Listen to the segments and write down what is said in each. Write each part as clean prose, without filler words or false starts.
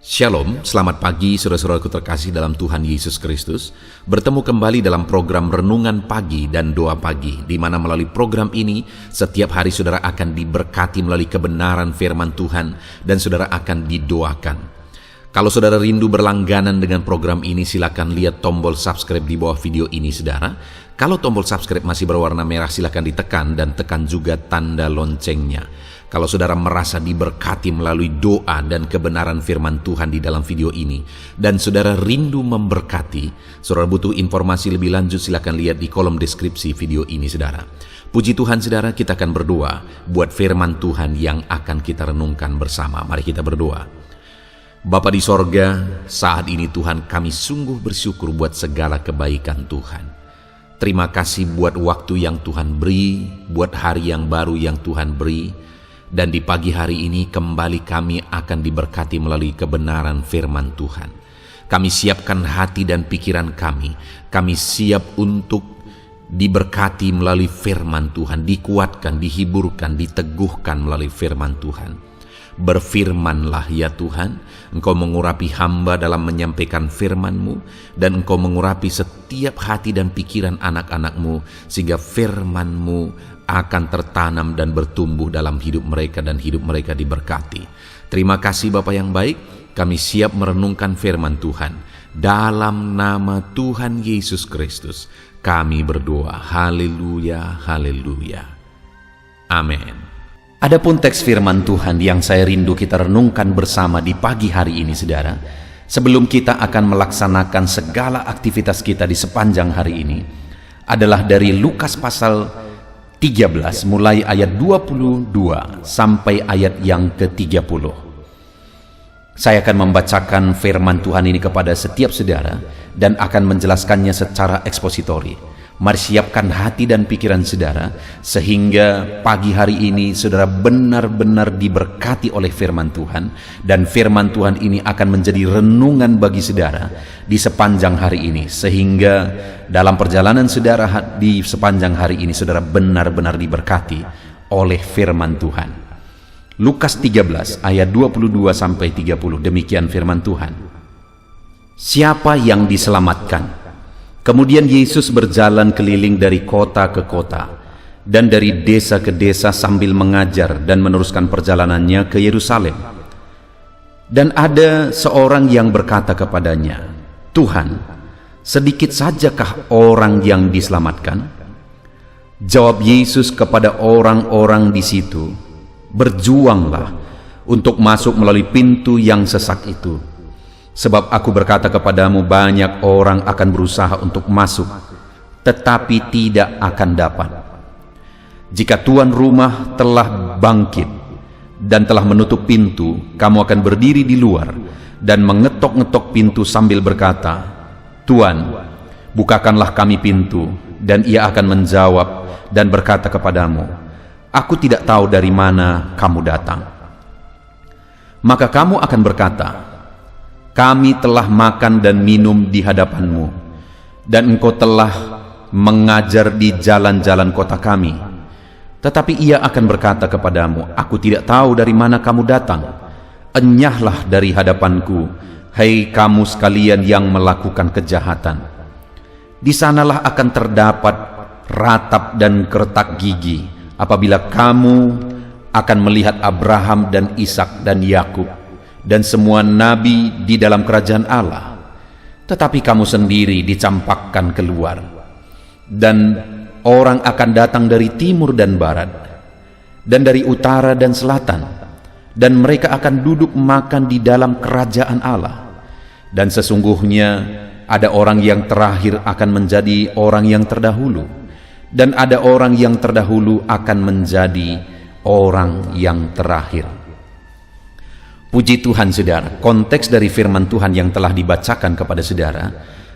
Shalom, selamat pagi saudara-saudaraku terkasih dalam Tuhan Yesus Kristus. Bertemu kembali dalam program Renungan Pagi dan Doa Pagi, di mana melalui program ini setiap hari saudara akan diberkati melalui kebenaran firman Tuhan dan saudara akan didoakan. Kalau saudara rindu berlangganan dengan program ini, silakan lihat tombol subscribe di bawah video ini saudara. Kalau tombol subscribe masih berwarna merah, silakan ditekan dan tekan juga tanda loncengnya. Kalau saudara merasa diberkati melalui doa dan kebenaran firman Tuhan di dalam video ini, dan saudara rindu memberkati, saudara butuh informasi lebih lanjut, silakan lihat di kolom deskripsi video ini saudara. Puji Tuhan saudara, kita akan berdoa buat firman Tuhan yang akan kita renungkan bersama. Mari kita berdoa. Bapa di sorga, saat ini Tuhan kami sungguh bersyukur buat segala kebaikan Tuhan. Terima kasih buat waktu yang Tuhan beri, buat hari yang baru yang Tuhan beri. Dan di pagi hari ini kembali kami akan diberkati melalui kebenaran firman Tuhan. Kami siapkan hati dan pikiran kami. Kami siap untuk diberkati melalui firman Tuhan, dikuatkan, dihiburkan, diteguhkan melalui firman Tuhan. Berfirmanlah ya Tuhan, Engkau mengurapi hamba dalam menyampaikan firman-Mu, dan Engkau mengurapi setiap hati dan pikiran anak-anak-Mu, sehingga firman-Mu akan tertanam dan bertumbuh dalam hidup mereka dan hidup mereka diberkati. Terima kasih Bapa yang baik, kami siap merenungkan firman Tuhan. Dalam nama Tuhan Yesus Kristus, kami berdoa. Haleluya, haleluya. Amin. Adapun teks firman Tuhan yang saya rindu kita renungkan bersama di pagi hari ini saudara, sebelum kita akan melaksanakan segala aktivitas kita di sepanjang hari ini, adalah dari Lukas pasal 13 mulai ayat 22 sampai ayat yang ke-30. Saya akan membacakan firman Tuhan ini kepada setiap saudara dan akan menjelaskannya secara ekspositori. Mari siapkan hati dan pikiran saudara, sehingga pagi hari ini saudara benar-benar diberkati oleh firman Tuhan, dan firman Tuhan ini akan menjadi renungan bagi saudara di sepanjang hari ini, sehingga dalam perjalanan saudara di sepanjang hari ini saudara benar-benar diberkati oleh firman Tuhan. Lukas 13 ayat 22 sampai 30, demikian firman Tuhan. Siapa yang diselamatkan? Kemudian Yesus berjalan keliling dari kota ke kota dan dari desa ke desa sambil mengajar dan meneruskan perjalanannya ke Yerusalem. Dan ada seorang yang berkata kepadanya, "Tuhan, sedikit sajakah orang yang diselamatkan?" Jawab Yesus kepada orang-orang di situ, "Berjuanglah untuk masuk melalui pintu yang sesak itu. Sebab aku berkata kepadamu, banyak orang akan berusaha untuk masuk, tetapi tidak akan dapat. Jika tuan rumah telah bangkit dan telah menutup pintu, kamu akan berdiri di luar dan mengetok-ngetok pintu sambil berkata, 'Tuan, bukakanlah kami pintu.' Dan ia akan menjawab dan berkata kepadamu, 'Aku tidak tahu dari mana kamu datang.' Maka kamu akan berkata, 'Kami telah makan dan minum di hadapanmu, dan engkau telah mengajar di jalan-jalan kota kami.' Tetapi ia akan berkata kepadamu, 'Aku tidak tahu dari mana kamu datang. Enyahlah dari hadapanku, hai kamu sekalian yang melakukan kejahatan.' Di sanalah akan terdapat ratap dan kertak gigi apabila kamu akan melihat Abraham dan Ishak dan Yakub dan semua nabi di dalam kerajaan Allah, tetapi kamu sendiri dicampakkan keluar. Dan orang akan datang dari timur dan barat, dan dari utara dan selatan, dan mereka akan duduk makan di dalam kerajaan Allah. Dan sesungguhnya ada orang yang terakhir akan menjadi orang yang terdahulu, dan ada orang yang terdahulu akan menjadi orang yang terakhir." Puji Tuhan saudara, konteks dari firman Tuhan yang telah dibacakan kepada saudara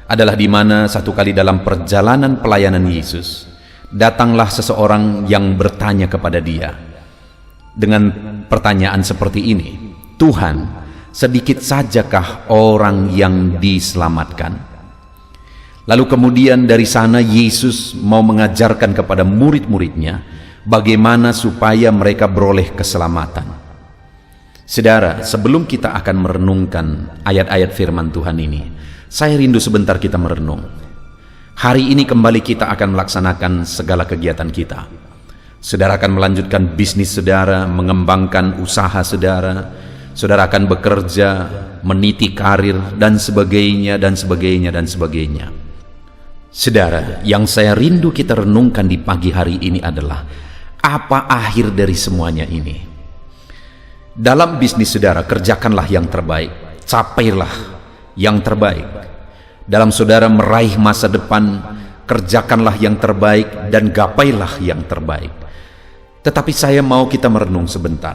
adalah di mana satu kali dalam perjalanan pelayanan Yesus, datanglah seseorang yang bertanya kepada dia dengan pertanyaan seperti ini, "Tuhan, sedikit sajakah orang yang diselamatkan?" Lalu kemudian dari sana Yesus mau mengajarkan kepada murid-muridnya bagaimana supaya mereka beroleh keselamatan. Saudara, sebelum kita akan merenungkan ayat-ayat firman Tuhan ini, saya rindu sebentar kita merenung. Hari ini kembali kita akan melaksanakan segala kegiatan kita. Saudara akan melanjutkan bisnis saudara, mengembangkan usaha saudara. Saudara akan bekerja, meniti karir, dan sebagainya, dan sebagainya, dan sebagainya. Saudara, yang saya rindu kita renungkan di pagi hari ini adalah apa akhir dari semuanya ini. Dalam bisnis saudara, kerjakanlah yang terbaik, capailah yang terbaik. Dalam saudara meraih masa depan, kerjakanlah yang terbaik dan gapailah yang terbaik. Tetapi saya mau kita merenung sebentar.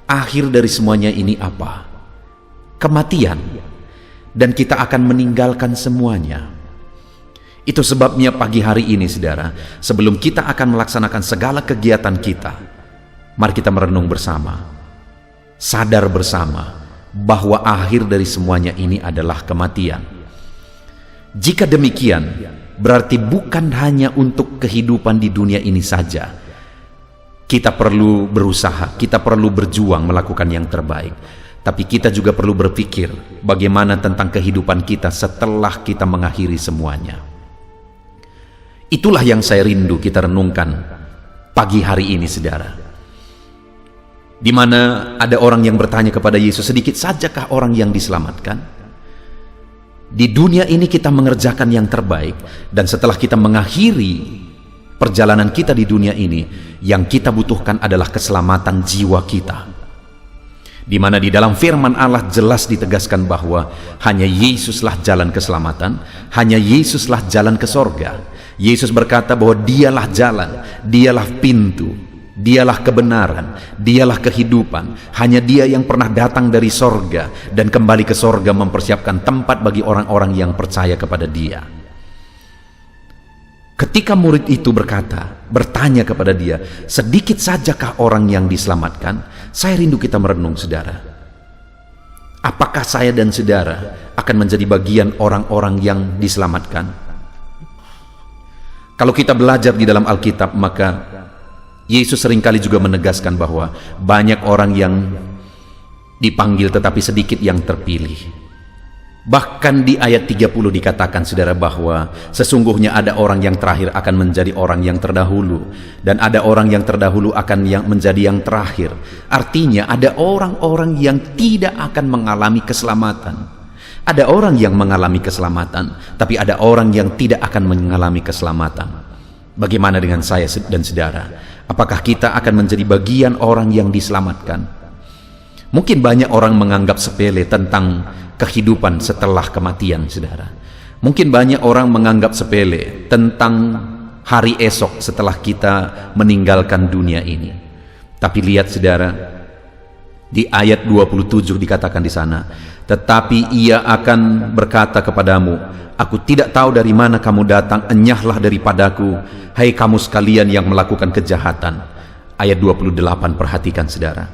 Akhir dari semuanya ini apa? Kematian. Dan kita akan meninggalkan semuanya. Itu sebabnya pagi hari ini saudara, sebelum kita akan melaksanakan segala kegiatan kita, mari kita merenung bersama. Sadar bersama bahwa akhir dari semuanya ini adalah kematian. Jika demikian, berarti bukan hanya untuk kehidupan di dunia ini saja. Kita perlu berusaha, kita perlu berjuang melakukan yang terbaik. Tapi kita juga perlu berpikir bagaimana tentang kehidupan kita setelah kita mengakhiri semuanya. Itulah yang saya rindu kita renungkan pagi hari ini saudara. Di mana ada orang yang bertanya kepada Yesus, sedikit sajakah orang yang diselamatkan? Di dunia ini kita mengerjakan yang terbaik, dan setelah kita mengakhiri perjalanan kita di dunia ini, yang kita butuhkan adalah keselamatan jiwa kita. Di mana di dalam firman Allah jelas ditegaskan bahwa hanya Yesuslah jalan keselamatan, hanya Yesuslah jalan ke sorga. Yesus berkata bahwa dialah jalan, dialah pintu, dialah kebenaran, dialah kehidupan. Hanya dia yang pernah datang dari sorga dan kembali ke sorga mempersiapkan tempat bagi orang-orang yang percaya kepada dia. Ketika murid itu bertanya kepada dia, sedikit sajakah orang yang diselamatkan? Saya rindu kita merenung saudara. Apakah saya dan saudara akan menjadi bagian orang-orang yang diselamatkan? Kalau kita belajar di dalam Alkitab, maka Yesus seringkali juga menegaskan bahwa banyak orang yang dipanggil tetapi sedikit yang terpilih. Bahkan di ayat 30 dikatakan saudara bahwa sesungguhnya ada orang yang terakhir akan menjadi orang yang terdahulu, dan ada orang yang terdahulu akan menjadi yang terakhir. Artinya ada orang-orang yang tidak akan mengalami keselamatan. Ada orang yang mengalami keselamatan, tapi ada orang yang tidak akan mengalami keselamatan. Bagaimana dengan saya dan saudara? Apakah kita akan menjadi bagian orang yang diselamatkan? Mungkin banyak orang menganggap sepele tentang kehidupan setelah kematian, saudara. Mungkin banyak orang menganggap sepele tentang hari esok setelah kita meninggalkan dunia ini. Tapi lihat saudara, di ayat 27 dikatakan di sana, tetapi ia akan berkata kepadamu, aku tidak tahu dari mana kamu datang, enyahlah daripadaku, hai kamu sekalian yang melakukan kejahatan. Ayat 28, perhatikan saudara.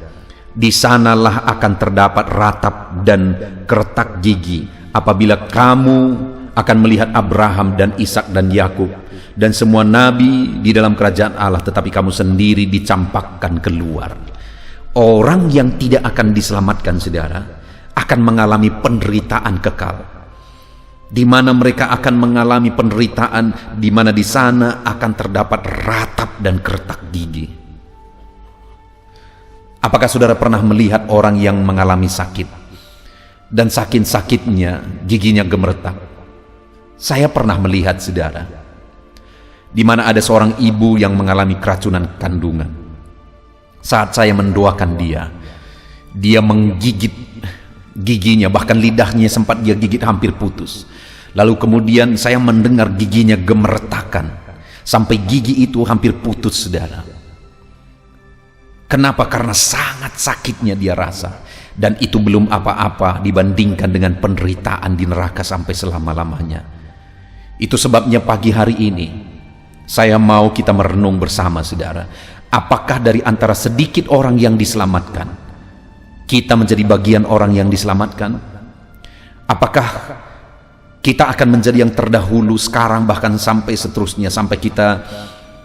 Di sanalah akan terdapat ratap dan keretak gigi apabila kamu akan melihat Abraham dan Ishak dan Yakub dan semua nabi di dalam kerajaan Allah, tetapi kamu sendiri dicampakkan keluar. Orang yang tidak akan diselamatkan saudara akan mengalami penderitaan kekal, di mana mereka akan mengalami penderitaan, di mana di sana akan terdapat ratap dan keretak gigi. Apakah saudara pernah melihat orang yang mengalami sakit dan sakit-sakitnya giginya gemeretak? Saya pernah melihat saudara, di mana ada seorang ibu yang mengalami keracunan kandungan. Saat saya mendoakan dia menggigit giginya, bahkan lidahnya sempat dia gigit hampir putus. Lalu kemudian saya mendengar giginya gemeretakan sampai gigi itu hampir putus saudara. Kenapa? Karena sangat sakitnya dia rasa, dan itu belum apa-apa dibandingkan dengan penderitaan di neraka sampai selama-lamanya. Itu sebabnya pagi hari ini saya mau kita merenung bersama saudara. Apakah dari antara sedikit orang yang diselamatkan, kita menjadi bagian orang yang diselamatkan? Apakah kita akan menjadi yang terdahulu sekarang, bahkan sampai seterusnya, sampai kita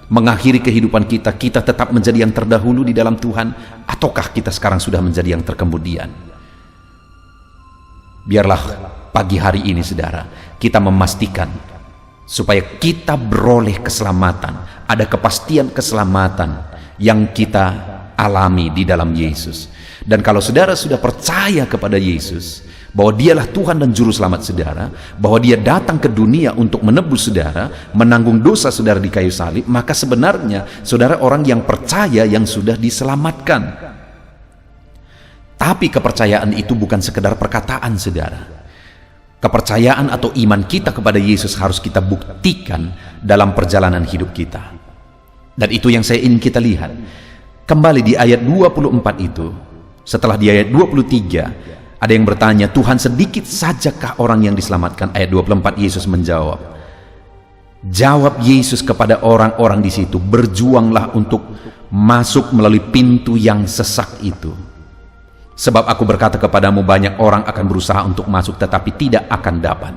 mengakhiri kehidupan kita, kita tetap menjadi yang terdahulu di dalam Tuhan, ataukah kita sekarang sudah menjadi yang terkemudian? Biarlah pagi hari ini, saudara, kita memastikan supaya kita beroleh keselamatan, ada kepastian keselamatan yang kita alami di dalam Yesus. Dan kalau saudara sudah percaya kepada Yesus, bahwa dialah Tuhan dan Juru Selamat saudara, bahwa dia datang ke dunia untuk menebus saudara, menanggung dosa saudara di kayu salib, maka sebenarnya saudara orang yang percaya yang sudah diselamatkan. Tapi kepercayaan itu bukan sekedar perkataan, saudara. Kepercayaan atau iman kita kepada Yesus harus kita buktikan dalam perjalanan hidup kita. Dan itu yang saya ingin kita lihat. Kembali di ayat 24 itu, setelah di ayat 23, ada yang bertanya, Tuhan, sedikit sajakah orang yang diselamatkan? Ayat 24, Yesus menjawab. Jawab Yesus kepada orang-orang di situ, berjuanglah untuk masuk melalui pintu yang sesak itu. Sebab aku berkata kepadamu, banyak orang akan berusaha untuk masuk tetapi tidak akan dapat.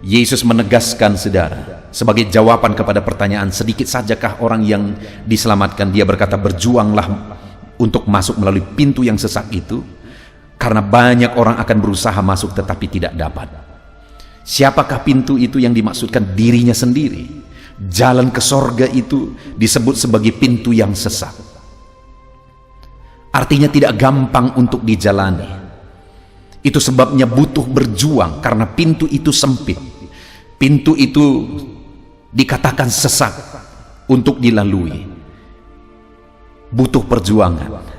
Yesus menegaskan, saudara, sebagai jawaban kepada pertanyaan, sedikit sajakah orang yang diselamatkan? Dia berkata, berjuanglah untuk masuk melalui pintu yang sesak itu, karena banyak orang akan berusaha masuk tetapi tidak dapat. Siapakah pintu itu yang dimaksudkan? Dirinya sendiri. Jalan ke sorga itu disebut sebagai pintu yang sesak. Artinya tidak gampang untuk dijalani. Itu sebabnya butuh berjuang, karena pintu itu sempit. Pintu itu dikatakan sesak untuk dilalui. Butuh perjuangan.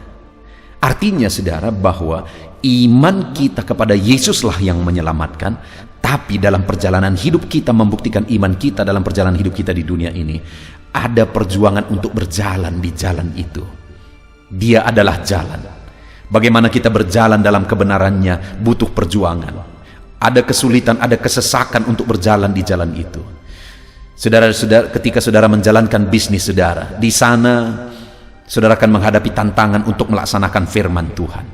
Artinya, saudara, bahwa iman kita kepada Yesuslah yang menyelamatkan, tapi dalam perjalanan hidup kita membuktikan iman kita dalam perjalanan hidup kita di dunia ini, ada perjuangan untuk berjalan di jalan itu. Dia adalah jalan. Bagaimana kita berjalan dalam kebenarannya butuh perjuangan. Ada kesulitan, ada kesesakan untuk berjalan di jalan itu. Saudara-saudara, ketika saudara menjalankan bisnis saudara, di sana saudara akan menghadapi tantangan untuk melaksanakan firman Tuhan.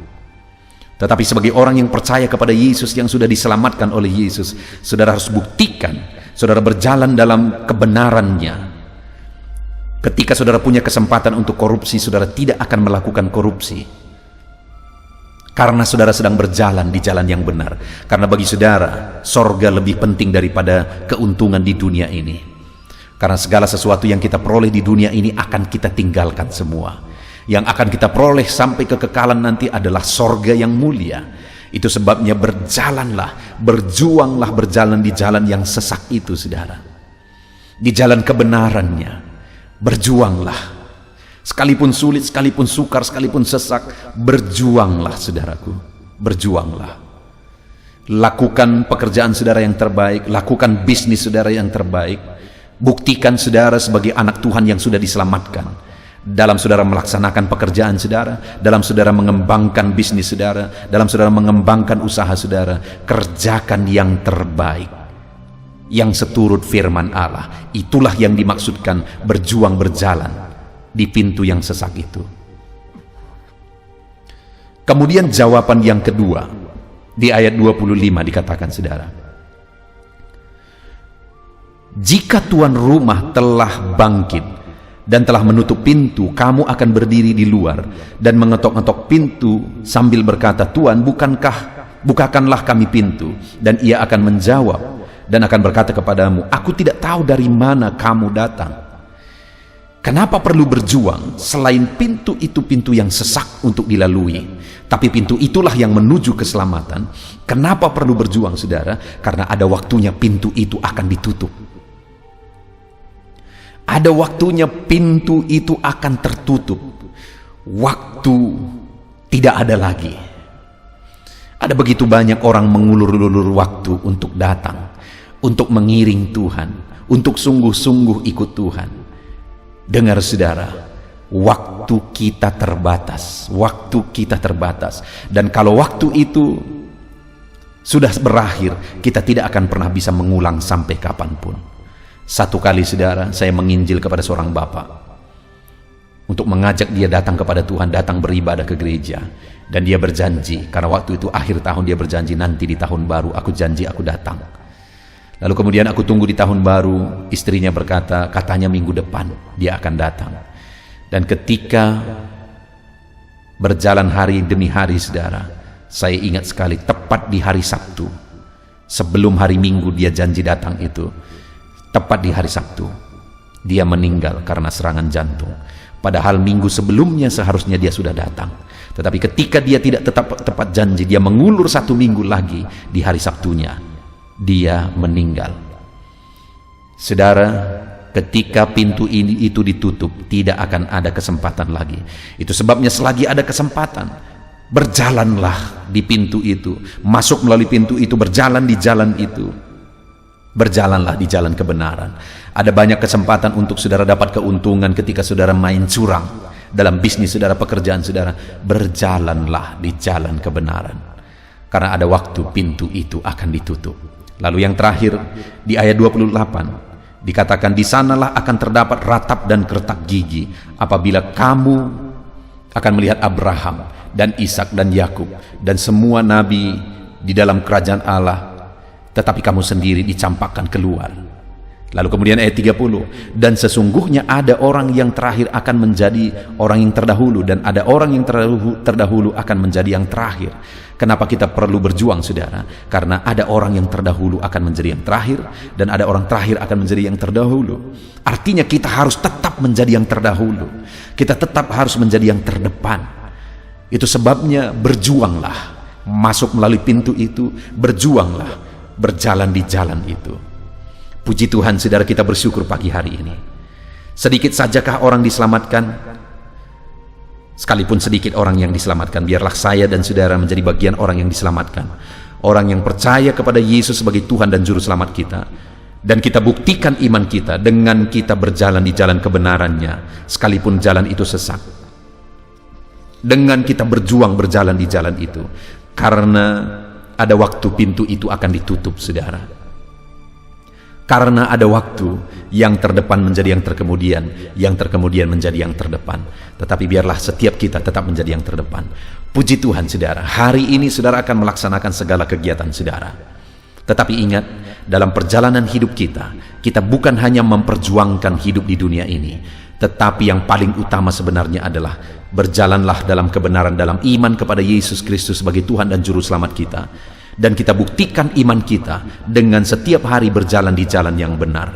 Tetapi sebagai orang yang percaya kepada Yesus, yang sudah diselamatkan oleh Yesus, saudara harus buktikan saudara berjalan dalam kebenarannya. Ketika saudara punya kesempatan untuk korupsi, saudara tidak akan melakukan korupsi, karena saudara sedang berjalan di jalan yang benar. Karena bagi saudara, sorga lebih penting daripada keuntungan di dunia ini. Karena segala sesuatu yang kita peroleh di dunia ini akan kita tinggalkan semua. Yang akan kita peroleh sampai kekekalan nanti adalah sorga yang mulia. Itu sebabnya berjalanlah, berjuanglah berjalan di jalan yang sesak itu, saudara. Di jalan kebenarannya. Berjuanglah. Sekalipun sulit, sekalipun sukar, sekalipun sesak, berjuanglah, saudaraku. Berjuanglah. Lakukan pekerjaan saudara yang terbaik, lakukan bisnis saudara yang terbaik. Buktikan saudara sebagai anak Tuhan yang sudah diselamatkan. Dalam saudara melaksanakan pekerjaan saudara, dalam saudara mengembangkan bisnis saudara, dalam saudara mengembangkan usaha saudara, kerjakan yang terbaik, yang seturut firman Allah. Itulah yang dimaksudkan berjuang berjalan di pintu yang sesak itu. Kemudian jawaban yang kedua di ayat 25 dikatakan, saudara, jika tuan rumah telah bangkit dan telah menutup pintu, kamu akan berdiri di luar dan mengetok-ngetok pintu sambil berkata, Tuan, bukakanlah kami pintu. Dan ia akan menjawab dan akan berkata kepadamu, aku tidak tahu dari mana kamu datang. Kenapa perlu berjuang? Selain pintu itu pintu yang sesak untuk dilalui, tapi pintu itulah yang menuju keselamatan. Kenapa perlu berjuang, saudara? Karena ada waktunya pintu itu akan ditutup. Ada waktunya pintu itu akan tertutup. Waktu tidak ada lagi. Ada begitu banyak orang mengulur-ulur waktu untuk datang, untuk mengiring Tuhan, untuk sungguh-sungguh ikut Tuhan. Dengar, saudara, waktu kita terbatas. Waktu kita terbatas. Dan kalau waktu itu sudah berakhir, kita tidak akan pernah bisa mengulang sampai kapanpun. Satu kali, saudara, saya menginjil kepada seorang bapak untuk mengajak dia datang kepada Tuhan, datang beribadah ke gereja. Dan dia berjanji, karena waktu itu akhir tahun, dia berjanji, nanti di tahun baru aku janji aku datang. Lalu kemudian aku tunggu di tahun baru, istrinya berkata, katanya minggu depan dia akan datang. Dan ketika berjalan hari demi hari, saudara, saya ingat sekali, tepat di hari Sabtu, sebelum hari Minggu dia janji datang itu, tepat di hari Sabtu, dia meninggal karena serangan jantung. Padahal minggu sebelumnya seharusnya dia sudah datang. Tetapi ketika dia tidak tepat janji, dia mengulur 1 minggu lagi, di hari Sabtunya dia meninggal. Saudara, ketika pintu ini itu ditutup, tidak akan ada kesempatan lagi. Itu sebabnya selagi ada kesempatan, berjalanlah di pintu itu, masuk melalui pintu itu, berjalan di jalan itu, berjalanlah di jalan kebenaran. Ada banyak kesempatan untuk saudara dapat keuntungan ketika saudara main curang dalam bisnis saudara, pekerjaan saudara. Berjalanlah di jalan kebenaran, karena ada waktu pintu itu akan ditutup. Lalu yang terakhir di ayat 28 dikatakan, di sanalah akan terdapat ratap dan kertak gigi apabila kamu akan melihat Abraham dan Ishak dan Yakub dan semua nabi di dalam kerajaan Allah, tetapi kamu sendiri dicampakkan keluar. Lalu kemudian ayat 30, dan sesungguhnya ada orang yang terakhir akan menjadi orang yang terdahulu, dan ada orang yang terdahulu akan menjadi yang terakhir. Kenapa kita perlu berjuang, saudara? Karena ada orang yang terdahulu akan menjadi yang terakhir, dan ada orang terakhir akan menjadi yang terdahulu. Artinya kita harus tetap menjadi yang terdahulu, kita tetap harus menjadi yang terdepan. Itu sebabnya berjuanglah, masuk melalui pintu itu, berjuanglah, berjalan di jalan itu. Puji Tuhan, saudara, kita bersyukur pagi hari ini. Sedikit sajakah orang diselamatkan? Sekalipun sedikit orang yang diselamatkan, biarlah saya dan saudara menjadi bagian orang yang diselamatkan. Orang yang percaya kepada Yesus sebagai Tuhan dan Juru Selamat kita. Dan kita buktikan iman kita dengan kita berjalan di jalan kebenarannya, sekalipun jalan itu sesak. Dengan kita berjuang berjalan di jalan itu. Karena ada waktu pintu itu akan ditutup, saudara. Karena ada waktu yang terdepan menjadi yang terkemudian menjadi yang terdepan. Tetapi biarlah setiap kita tetap menjadi yang terdepan. Puji Tuhan, saudara, hari ini saudara akan melaksanakan segala kegiatan saudara. Tetapi ingat, dalam perjalanan hidup kita, kita bukan hanya memperjuangkan hidup di dunia ini, tetapi yang paling utama sebenarnya adalah berjalanlah dalam kebenaran, dalam iman kepada Yesus Kristus sebagai Tuhan dan Juru Selamat kita. Dan kita buktikan iman kita dengan setiap hari berjalan di jalan yang benar,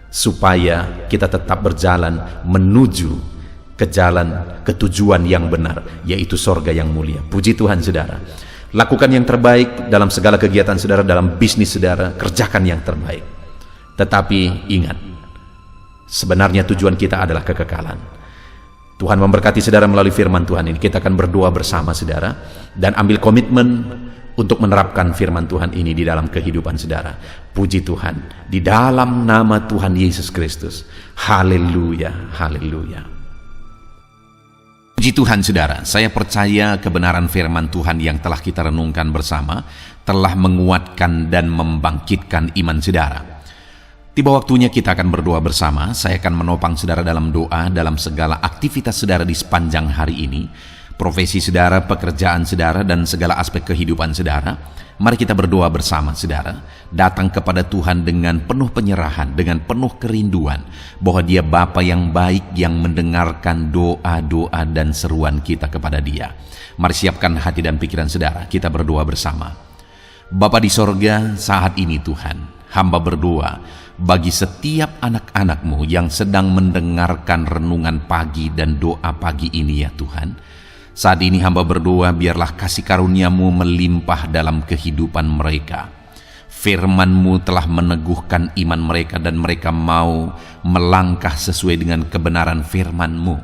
supaya kita tetap berjalan menuju ke jalan, ke tujuan yang benar, yaitu sorga yang mulia. Puji Tuhan, saudara. Lakukan yang terbaik dalam segala kegiatan saudara, dalam bisnis saudara, kerjakan yang terbaik. Tetapi ingat, sebenarnya tujuan kita adalah kekekalan. Tuhan memberkati saudara melalui firman Tuhan ini. Kita akan berdoa bersama, saudara, dan ambil komitmen untuk menerapkan firman Tuhan ini di dalam kehidupan saudara. Puji Tuhan, di dalam nama Tuhan Yesus Kristus. Haleluya, haleluya. Puji Tuhan, saudara, saya percaya kebenaran firman Tuhan yang telah kita renungkan bersama telah menguatkan dan membangkitkan iman saudara. Tiba waktunya kita akan berdoa bersama. Saya akan menopang saudara dalam doa dalam segala aktivitas saudara di sepanjang hari ini. Profesi saudara, pekerjaan saudara, dan segala aspek kehidupan saudara. Mari kita berdoa bersama, saudara. Datang kepada Tuhan dengan penuh penyerahan, dengan penuh kerinduan bahwa Dia Bapa yang baik yang mendengarkan doa-doa dan seruan kita kepada Dia. Mari siapkan hati dan pikiran saudara, kita berdoa bersama. Bapa di sorga, saat ini Tuhan, hamba berdoa bagi setiap anak-anak-Mu yang sedang mendengarkan renungan pagi dan doa pagi ini, ya Tuhan. Saat ini hamba berdoa, biarlah kasih karunia-Mu melimpah dalam kehidupan mereka. Firman-Mu telah meneguhkan iman mereka dan mereka mau melangkah sesuai dengan kebenaran firman-Mu.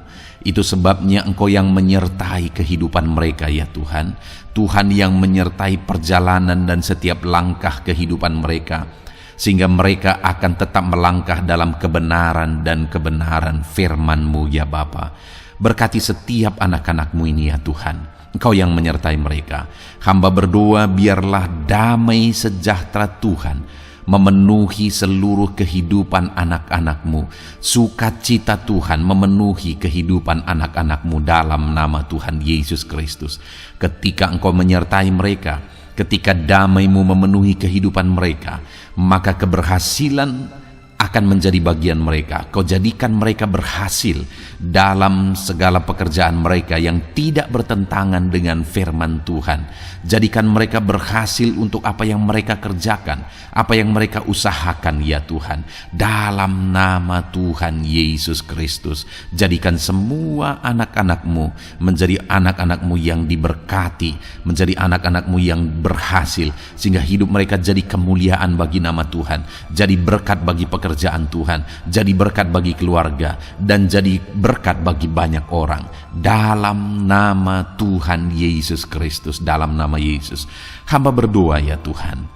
Itu sebabnya Engkau yang menyertai kehidupan mereka, ya Tuhan. Tuhan yang menyertai perjalanan dan setiap langkah kehidupan mereka, sehingga mereka akan tetap melangkah dalam kebenaran dan kebenaran firman-Mu, ya Bapa. Berkati setiap anak-anak-Mu ini, ya Tuhan. Engkau yang menyertai mereka. Hamba berdoa biarlah damai sejahtera Tuhan memenuhi seluruh kehidupan anak-anak-Mu. Sukacita Tuhan memenuhi kehidupan anak-anak-Mu dalam nama Tuhan Yesus Kristus. Ketika Engkau menyertai mereka, Ketika damai-Mu memenuhi kehidupan mereka, maka keberhasilan akan menjadi bagian mereka. Kau jadikan mereka berhasil dalam segala pekerjaan mereka yang tidak bertentangan dengan firman Tuhan. Jadikan mereka berhasil untuk apa yang mereka kerjakan, apa yang mereka usahakan ya Tuhan. Dalam nama Tuhan Yesus Kristus, jadikan semua anak-anak-Mu menjadi anak-anak-Mu yang diberkati, menjadi anak-anak-Mu yang berhasil, sehingga hidup mereka jadi kemuliaan bagi nama Tuhan, jadi berkat bagi pekerjaan Tuhan, jadi berkat bagi keluarga, dan jadi berkat bagi banyak orang. Dalam nama Tuhan Yesus Kristus, dalam nama Yesus, hamba berdoa ya Tuhan,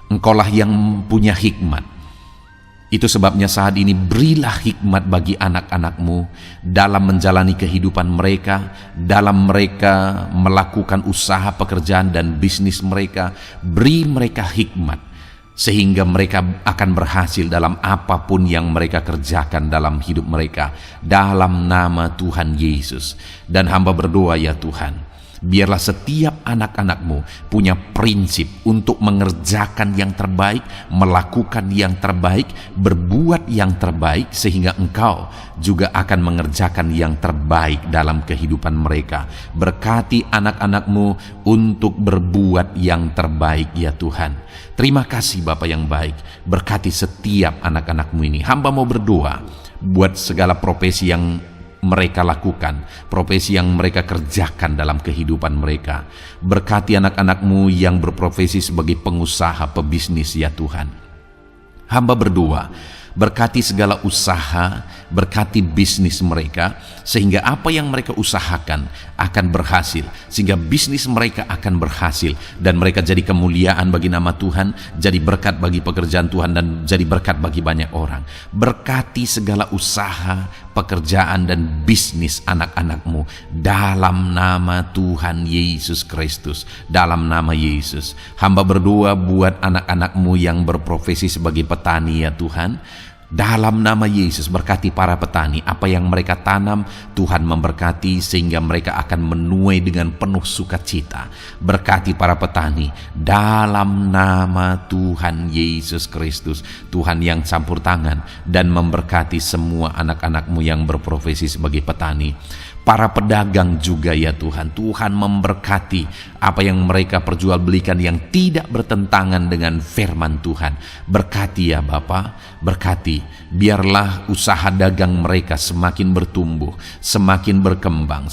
Engkaulah yang punya hikmat. Itu sebabnya saat ini berilah hikmat bagi anak-anak-Mu dalam menjalani kehidupan mereka, dalam mereka melakukan usaha pekerjaan dan bisnis mereka. Beri mereka hikmat, sehingga mereka akan berhasil dalam apapun yang mereka kerjakan dalam hidup mereka. Dalam nama Tuhan Yesus. Dan hamba berdoa ya Tuhan, biarlah setiap anak-anak-Mu punya prinsip untuk mengerjakan yang terbaik, melakukan yang terbaik, berbuat yang terbaik, sehingga Engkau juga akan mengerjakan yang terbaik dalam kehidupan mereka. Berkati anak-anak-Mu untuk berbuat yang terbaik ya Tuhan. Terima kasih Bapa yang baik, berkati setiap anak-anak-Mu ini. Hamba mau berdoa buat segala profesi yang mereka lakukan, profesi yang mereka kerjakan dalam kehidupan mereka. Berkati anak-anak-Mu yang berprofesi sebagai pengusaha, pebisnis ya Tuhan. Hamba berdoa, berkati segala usaha, berkati bisnis mereka, sehingga apa yang mereka usahakan akan berhasil, sehingga bisnis mereka akan berhasil, dan mereka jadi kemuliaan bagi nama Tuhan, jadi berkat bagi pekerjaan Tuhan, dan jadi berkat bagi banyak orang. Berkati segala usaha, pekerjaan, dan bisnis anak-anak-Mu dalam nama Tuhan Yesus Kristus, dalam nama Yesus. Hamba berdoa buat anak-anak-Mu yang berprofesi sebagai petani ya Tuhan. Dalam nama Yesus, berkati para petani. Apa yang mereka tanam, Tuhan memberkati, sehingga mereka akan menuai dengan penuh sukacita. Berkati para petani dalam nama Tuhan Yesus Kristus. Tuhan yang campur tangan dan memberkati semua anak-anak-Mu yang berprofesi sebagai petani. Para pedagang juga ya Tuhan, Tuhan memberkati apa yang mereka perjualbelikan yang tidak bertentangan dengan firman Tuhan. Berkati ya Bapa, berkati, biarlah usaha dagang mereka semakin bertumbuh, semakin berkembang,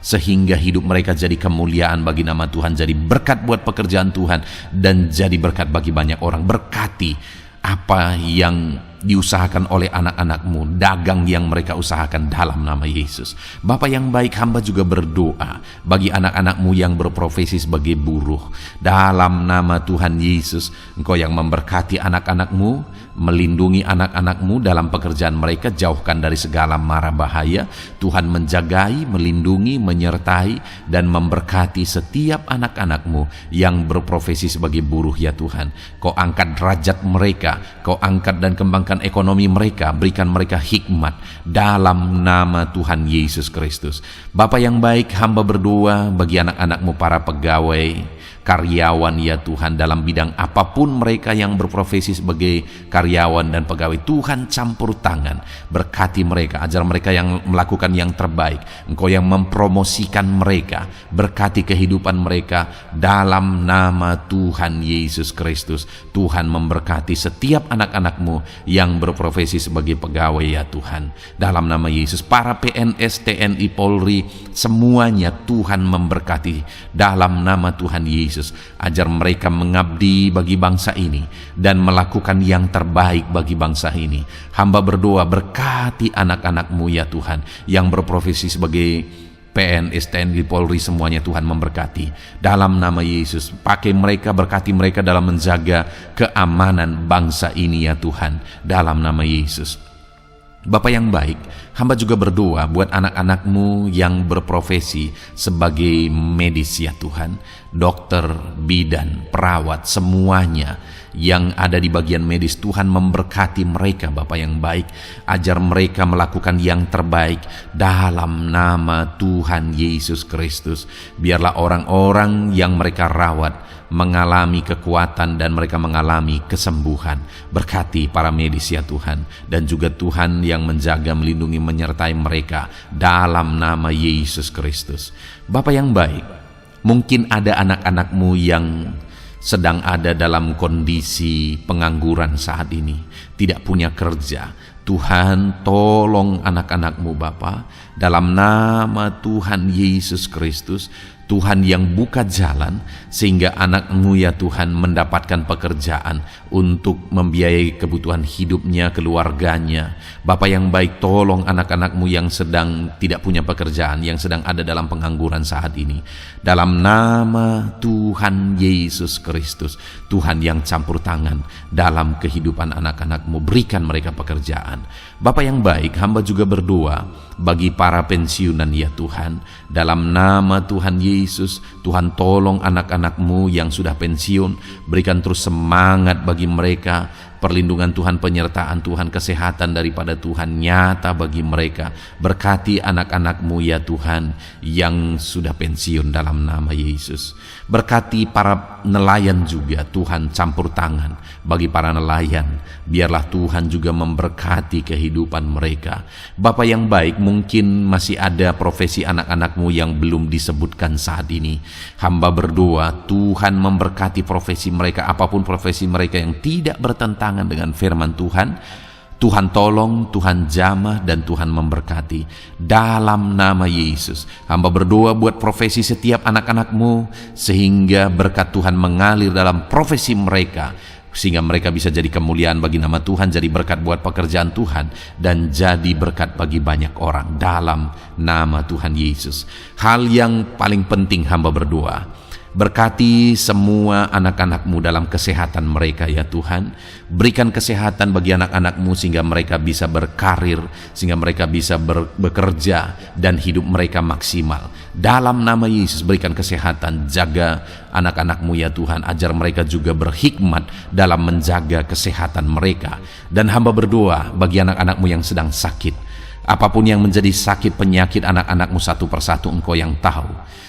sehingga hidup mereka jadi kemuliaan bagi nama Tuhan, jadi berkat buat pekerjaan Tuhan, dan jadi berkat bagi banyak orang. Berkati apa yang diusahakan oleh anak-anak-Mu, dagang yang mereka usahakan dalam nama Yesus. Bapa yang baik, hamba juga berdoa bagi anak-anak-Mu yang berprofesi sebagai buruh. Dalam nama Tuhan Yesus, Engkau yang memberkati anak-anak-Mu, melindungi anak-anak-Mu dalam pekerjaan mereka, jauhkan dari segala mara bahaya. Tuhan menjagai, melindungi, menyertai, dan memberkati setiap anak-anak-Mu yang berprofesi sebagai buruh ya Tuhan. Kau angkat derajat mereka, Kau angkat dan kembangkan ekonomi mereka, berikan mereka hikmat dalam nama Tuhan Yesus Kristus. Bapa yang baik, hamba berdoa bagi anak-anak-Mu para pegawai, karyawan ya Tuhan, dalam bidang apapun mereka yang berprofesi sebagai karyawan dan pegawai. Tuhan campur tangan, berkati mereka, ajar mereka yang melakukan yang terbaik. Engkau yang mempromosikan mereka, berkati kehidupan mereka dalam nama Tuhan Yesus Kristus. Tuhan memberkati setiap anak-anak-Mu yang berprofesi sebagai pegawai ya Tuhan, dalam nama Yesus. Para PNS, TNI, Polri, semuanya Tuhan memberkati dalam nama Tuhan Yesus. Ajar mereka mengabdi bagi bangsa ini dan melakukan yang terbaik bagi bangsa ini. Hamba berdoa, berkati anak-anak-Mu ya Tuhan yang berprofesi sebagai PNS, TNI, Polri, semuanya Tuhan memberkati dalam nama Yesus. Pakai mereka, berkati mereka dalam menjaga keamanan bangsa ini ya Tuhan, dalam nama Yesus. Bapa yang baik, hamba juga berdoa buat anak-anak-Mu yang berprofesi sebagai medis ya Tuhan, dokter, bidan, perawat, semuanya yang ada di bagian medis. Tuhan memberkati mereka Bapa yang baik, ajar mereka melakukan yang terbaik dalam nama Tuhan Yesus Kristus. Biarlah orang-orang yang mereka rawat mengalami kekuatan dan mereka mengalami kesembuhan. Berkati para medis ya Tuhan, dan juga Tuhan yang menjaga, melindungi, menyertai mereka dalam nama Yesus Kristus. Bapa yang baik, mungkin ada anak-anak-Mu yang sedang ada dalam kondisi pengangguran saat ini, tidak punya kerja. Tuhan, tolong anak-anak-Mu Bapa, dalam nama Tuhan Yesus Kristus. Tuhan yang buka jalan sehingga anak-Mu ya Tuhan mendapatkan pekerjaan untuk membiayai kebutuhan hidupnya, keluarganya. Bapa yang baik, tolong anak-anak-Mu yang sedang tidak punya pekerjaan, yang sedang ada dalam pengangguran saat ini. Dalam nama Tuhan Yesus Kristus, Tuhan yang campur tangan dalam kehidupan anak-anak-Mu, berikan mereka pekerjaan. Bapa yang baik, hamba juga berdoa bagi para pensiunan ya Tuhan. Dalam nama Tuhan Yesus, Tuhan tolong anak-anak-Mu yang sudah pensiun, berikan terus semangat bagi mereka, perlindungan Tuhan, penyertaan Tuhan, kesehatan daripada Tuhan nyata bagi mereka. Berkati anak-anak-Mu ya Tuhan yang sudah pensiun dalam nama Yesus. Berkati para nelayan juga Tuhan, campur tangan bagi para nelayan. Biarlah Tuhan juga memberkati kehidupan mereka. Bapa yang baik, mungkin masih ada profesi anak-anak-Mu yang belum disebutkan saat ini. Hamba berdoa Tuhan memberkati profesi mereka, apapun profesi mereka yang tidak bertentangan dengan firman Tuhan. Tuhan tolong, Tuhan jamah, dan Tuhan memberkati. Dalam nama Yesus, hamba berdoa buat profesi setiap anak-anak-Mu, sehingga berkat Tuhan mengalir dalam profesi mereka, sehingga mereka bisa jadi kemuliaan bagi nama Tuhan, jadi berkat buat pekerjaan Tuhan, dan jadi berkat bagi banyak orang dalam nama Tuhan Yesus. Hal yang paling penting hamba berdoa, berkati semua anak-anak-Mu dalam kesehatan mereka ya Tuhan. Berikan kesehatan bagi anak-anak-Mu sehingga mereka bisa berkarir, sehingga mereka bisa bekerja dan hidup mereka maksimal. Dalam nama Yesus berikan kesehatan, jaga anak-anak-Mu ya Tuhan, ajar mereka juga berhikmat dalam menjaga kesehatan mereka. Dan hamba berdoa bagi anak-anak-Mu yang sedang sakit, apapun yang menjadi sakit penyakit anak-anak-Mu satu persatu Engkau yang tahu.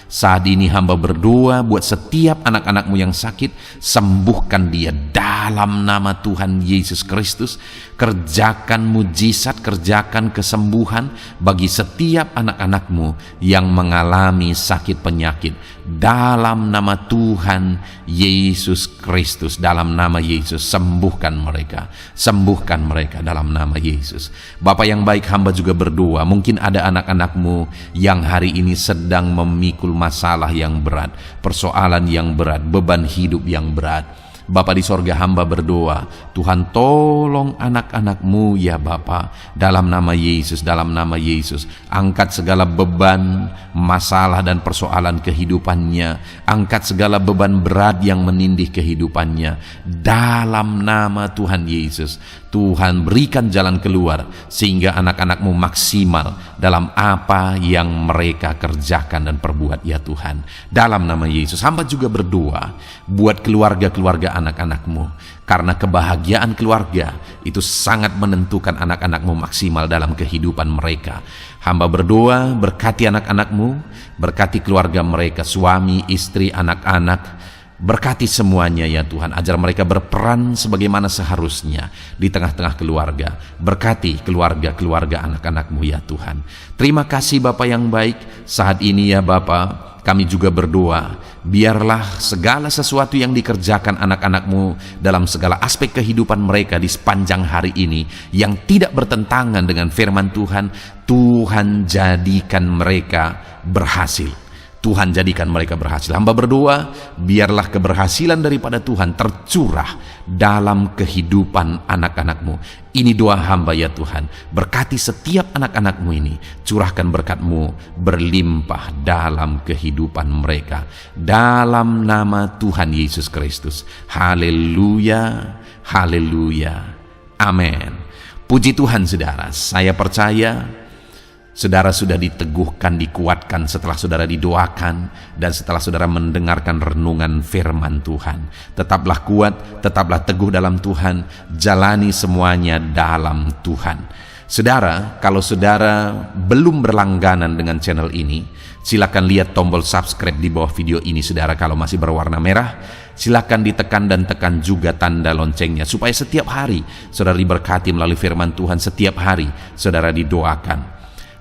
Saat ini hamba berdoa buat setiap anak-anak-Mu yang sakit, sembuhkan dia dalam nama Tuhan Yesus Kristus. Kerjakan mujizat, kerjakan kesembuhan bagi setiap anak-anak-Mu yang mengalami sakit penyakit. Dalam nama Tuhan Yesus Kristus, dalam nama Yesus, sembuhkan mereka, sembuhkan mereka dalam nama Yesus. Bapa yang baik, hamba juga berdoa, mungkin ada anak-anak-Mu yang hari ini sedang memikul masalah yang berat, persoalan yang berat, beban hidup yang berat. Bapa di sorga, hamba berdoa, Tuhan tolong anak-anak-Mu ya Bapa, dalam nama Yesus, dalam nama Yesus. Angkat segala beban, masalah dan persoalan kehidupannya. Angkat segala beban berat yang menindih kehidupannya. Dalam nama Tuhan Yesus, Tuhan berikan jalan keluar sehingga anak-anak-Mu maksimal dalam apa yang mereka kerjakan dan perbuat ya Tuhan. Dalam nama Yesus, hamba juga berdoa buat keluarga-keluarga anak-anak-Mu, karena kebahagiaan keluarga itu sangat menentukan anak-anak-Mu maksimal dalam kehidupan mereka. Hamba berdoa berkati anak-anak-Mu, berkati keluarga mereka, suami, istri, anak-anak. Berkati semuanya ya Tuhan, ajar mereka berperan sebagaimana seharusnya di tengah-tengah keluarga. Berkati keluarga-keluarga anak-anak-Mu ya Tuhan. Terima kasih Bapa yang baik. Saat ini ya Bapa, kami juga berdoa, biarlah segala sesuatu yang dikerjakan anak-anak-Mu dalam segala aspek kehidupan mereka di sepanjang hari ini yang tidak bertentangan dengan firman Tuhan, Tuhan jadikan mereka berhasil. Tuhan jadikan mereka berhasil. Hamba berdoa, biarlah keberhasilan daripada Tuhan tercurah dalam kehidupan anak-anak-Mu. Ini doa hamba ya Tuhan. Berkati setiap anak-anak-Mu ini. Curahkan berkat-Mu berlimpah dalam kehidupan mereka. Dalam nama Tuhan Yesus Kristus. Haleluya, haleluya, amin. Puji Tuhan saudara, saya percaya Saudara sudah diteguhkan, dikuatkan setelah saudara didoakan dan setelah saudara mendengarkan renungan firman Tuhan. Tetaplah kuat, tetaplah teguh dalam Tuhan, jalani semuanya dalam Tuhan. Saudara, kalau saudara belum berlangganan dengan channel ini, silakan lihat tombol subscribe di bawah video ini. Saudara, kalau masih berwarna merah, silakan ditekan dan tekan juga tanda loncengnya supaya setiap hari saudara diberkati melalui firman Tuhan, setiap hari saudara didoakan.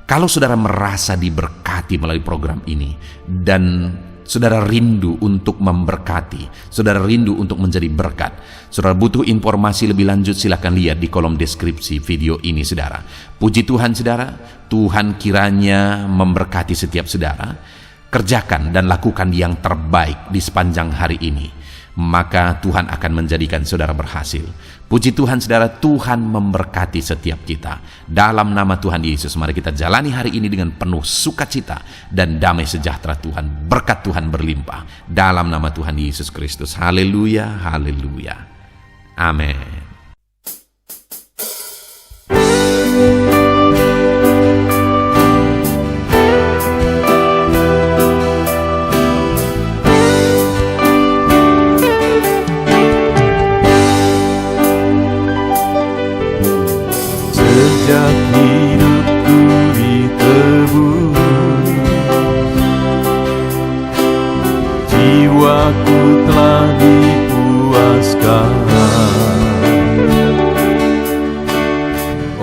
Kalau saudara merasa diberkati melalui program ini dan saudara rindu untuk memberkati, saudara rindu untuk menjadi berkat, saudara butuh informasi lebih lanjut, silakan lihat di kolom deskripsi video ini, saudara. Puji Tuhan, saudara. Tuhan kiranya memberkati setiap saudara. Kerjakan dan lakukan yang terbaik di sepanjang hari ini, maka Tuhan akan menjadikan saudara berhasil. Puji Tuhan, saudara. Tuhan memberkati setiap kita. Dalam nama Tuhan Yesus, mari kita jalani hari ini dengan penuh sukacita dan damai sejahtera Tuhan. Berkat Tuhan berlimpah. Dalam nama Tuhan Yesus Kristus. Haleluya, haleluya. Amin. Sejak hidupku ditebus, jiwaku telah dipuaskan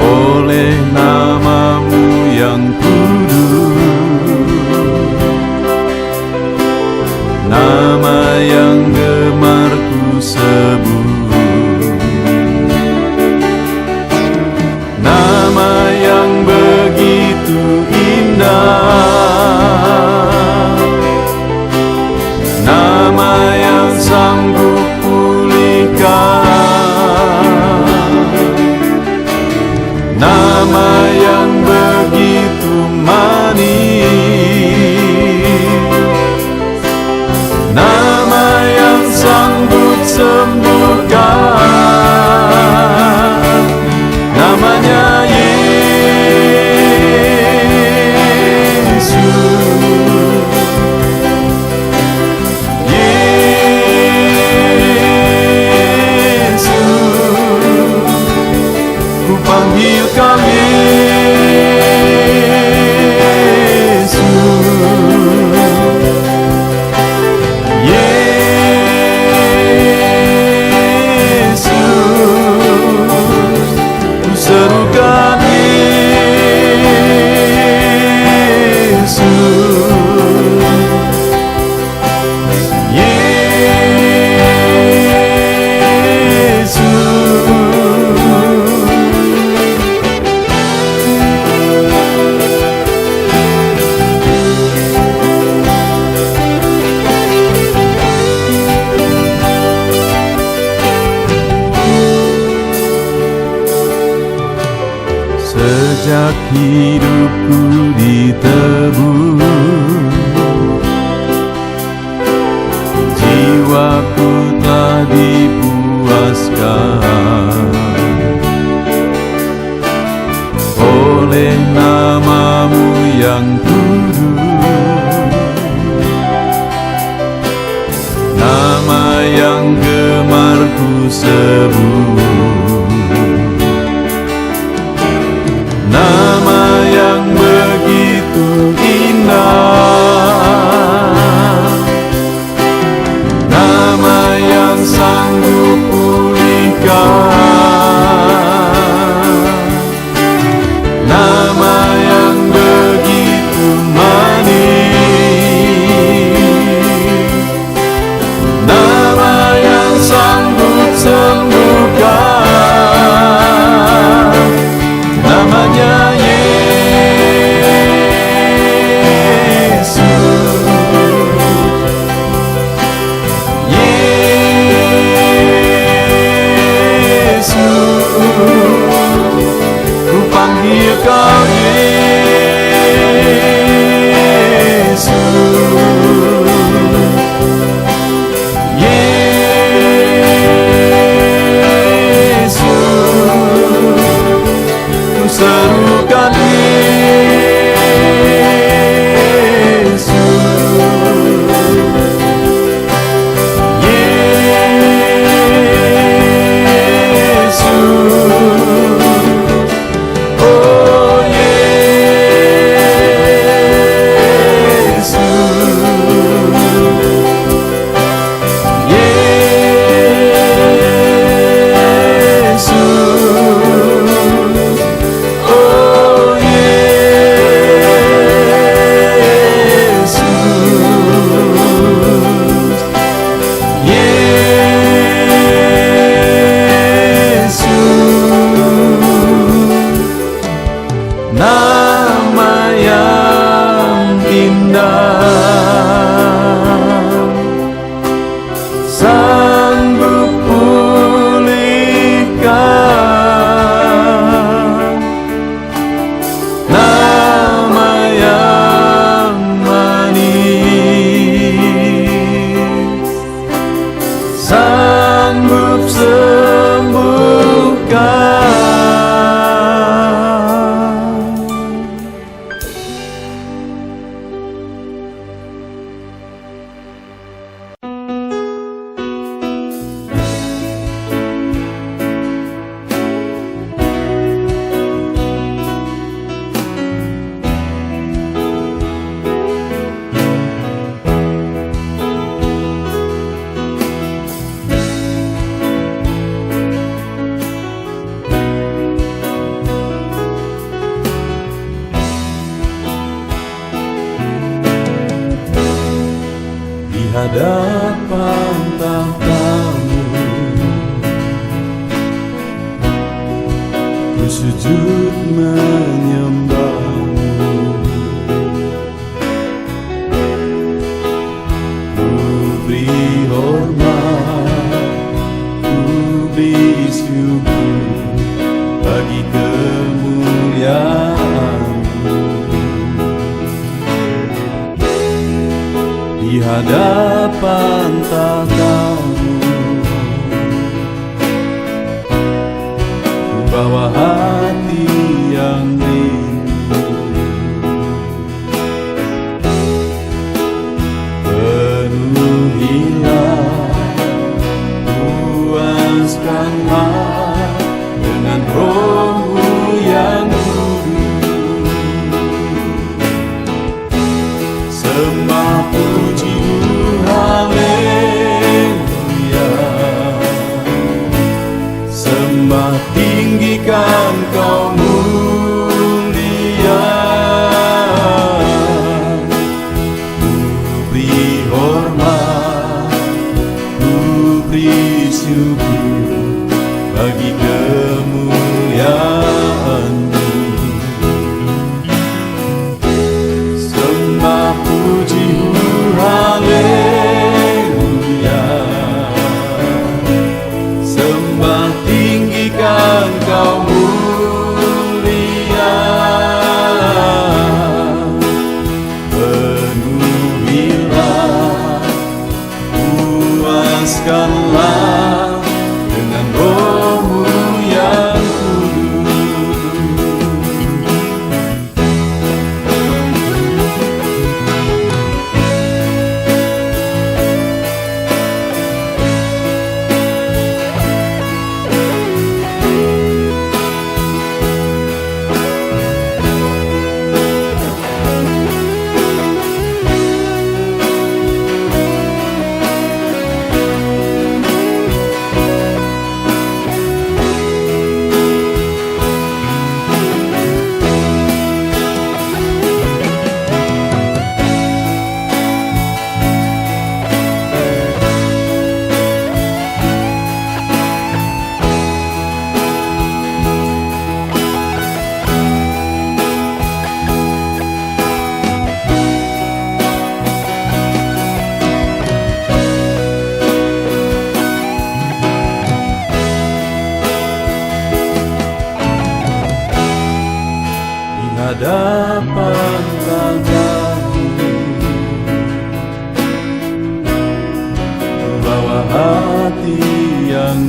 oleh nama-Mu yang kudus, nama yang gemar ku sebut. Nama yang begitu indah, nama yang sanggup pulihkan, nama yang begitu manis, nama yang sanggup sembuhkan. Namanya Yesus, Yesus, ku panggil Kau Yesus, serukan Yesus, Yesus. Sejak hidupku ditebus, jiwaku telah dipuaskan oleh nama-Mu yang kudus, nama yang gemar ku sebut. Nama yang begitu indah, nama yang sanggup pulihkan, nama yang begitu manis, nama yang sanggup sembuhkan. hadapan tahtamu, ku sujud menyembahmu, ku beri hormat, ku beri syukur bagi kemuliaan-Mu. Di hadapan tahtamu, ku bawa hati yang rindu, penuhilah, puaskanlah dengan Roh-Mu yang kudus. Sembah puji haleluya, sembah tinggikan Kau mulia, ku beri hormat, ku beri syukur bagi kemuliaan-Mu. Sembah puji haleluya, sembah tinggikan Kau mulia, penuhilah, puaskanlah dengan Roh-Mu yang kudus. Hadapan tahtamu, bawa hati yang